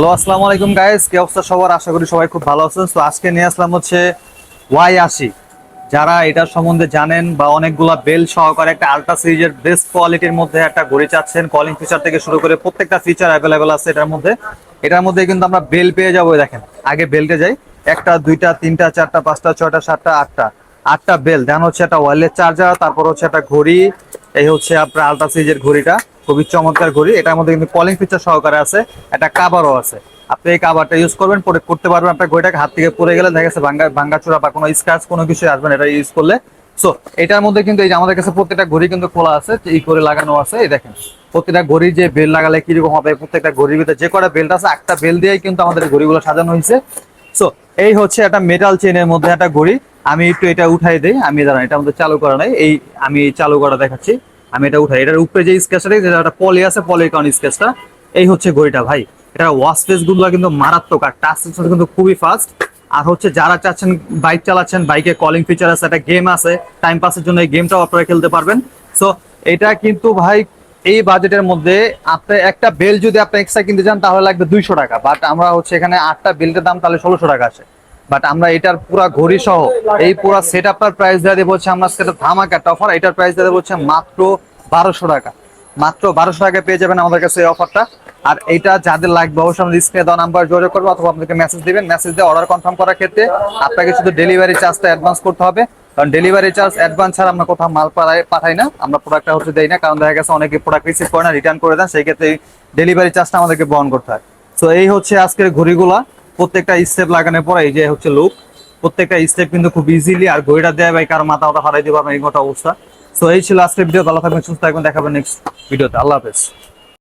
Hello, আসসালামু আলাইকুম guys, কি অবস্থা সবার? আশা করি সবাই খুব ভালো আছেন। তো আজকে নিয়ে আসলাম হচ্ছে Y80। যারা এটার সম্বন্ধে জানেন বা অনেকগুলা বেল সহকারে একটা আলট্রা সিরিজের বেস্ট কোয়ালিটির মধ্যে একটা ঘড়ি চাচ্ছেন, কলিং ফিচার থেকে শুরু করে প্রত্যেকটা ফিচার অ্যাভেলেবেল আছে এটার মধ্যে কিন্তু আমরা বেল পেয়ে যাবো। দেখেন, আগে বেলটে যাই। একটা, দুইটা, তিনটা, চারটা, পাঁচটা, ছয়টা, সাতটা, আটটা, আটটা বেল। দেন হচ্ছে একটা ওয়্যারলেস চার্জার, তারপর হচ্ছে একটা ঘড়ি। এই হচ্ছে আপনার আলট্রা সিরিজের ঘড়িটা, খুবই চমৎকার ঘড়ি। এটার মধ্যে কিন্তু কলিং ফিচার সহকারে আছে, একটা কাভারও আছে। আপনি এই কাভারটা ইউজ করবেন, পরে করতে পারবেন। আপনার ঘড়িটাকে হাত থেকে পড়ে গেলে দেখা গেছে ভাঙ্গাচোরা বা কোনো স্ক্র্যাচ কোনো কিছু আসবেন এটা ইউজ করলে। সো এটার মধ্যে কিন্তু এই যে আমাদের কাছে প্রত্যেকটা ঘড়ি কিন্তু খোলা আছে, এই করে লাগানো আছে। এই দেখেন, প্রত্যেকটা ঘড়ির যে বেল লাগালে কিরকম হবে, প্রত্যেকটা ঘড়ির ভিতরে যে কটা বেল্ট আছে একটা বেল দিয়েই কিন্তু আমাদের ঘড়িগুলো সাজানো হয়েছে। সো এই হচ্ছে একটা মেটাল চেনের মধ্যে একটা ঘড়ি। আমি একটু এটা উঠাই দিই। আমি দাঁড়ান, এটার মধ্যে চালু করা নাই, এই আমি চালু করা দেখাচ্ছি। আমি এটা উঠাই, এটার উপরে যে স্কেচটা, যেটা একটা পলি আছে, পলির কারণ স্কেচটা। এই হচ্ছে ঘড়িটা ভাই। এটা ওয়াচ ফেস গুলো কিন্তু মারাত্মক, আর টাচ সেন্সর কিন্তু খুবই ফাস্ট। আর হচ্ছে যারা চাচ্ছেন বাইক চালাচ্ছেন, বাইকে কলিং ফিচার আছে, একটা গেম আছে, টাইম পাসের জন্য এই গেমটাও আপনারা খেলতে পারবেন। সো এটা কিন্তু ভাই এই বাজেটের মধ্যে আপনি একটা বেল যদি আপনি এক্সট্রা কিনতে চান তাহলে লাগবে 200 টাকা, বাট আমরা হচ্ছে এখানে 8টা বেল্টের দাম তাহলে 1600 টাকা আসে। বাট আমরা এটার পুরা ঘড়ি সহ এই পুরা সেট আপটার প্রাইস দিয়ে দেবো হচ্ছে, আমরা সেটা ধামাকা একটা অফার, এটার প্রাইস দিয়ে দেবো হচ্ছে মাত্র 1200 টাকা। মাত্র 1200 টাকায় পেয়ে যাবেন আমাদের কাছে এই অফারটা। আর এটা যাদের লাগবে অবশ্যই আমাদের স্ক্রিনে দেওয়া নাম্বার যোগাযোগ করবো, অথবা আপনাকে মেসেজ দিবেন। মেসেজ দিয়ে অর্ডার কনফার্ম করার ক্ষেত্রে আপনাকে শুধু ডেলিভারি চার্জটা অ্যাডভান্স করতে হবে, কারণ ডেলিভারি চার্জ অ্যাডভান্স ছাড়া আমরা কোথাও মাল পাঠাই না, আমরা প্রোডাক্টটা হচ্ছে দেই না। কারণ দেখা গেছে অনেকে প্রোডাক্ট রিসিভ করে না, রিটার্ন করে দেন, সেই ক্ষেত্রে ডেলিভারি চার্জটা আমাদেরকে বহন করতে হয়। সো এই হচ্ছে আজকের ঘড়িগুলা। প্রত্যেকটা স্টেপ লাগানোর পরে এই যে হচ্ছে লুক, প্রত্যেকটা স্টেপ কিন্তু খুব ইজিলি। আর ঘড়িটা দেয় ভাই কারো মাথা হারাই দিতে পারবেন এই মতো অবস্থা। সো এই ছিল আজকের ভিডিও। ভালো থাকবেন, সুস্থ থাকবেন, দেখাবেন নেক্সট ভিডিওতে। আল্লাহ হাফেজ।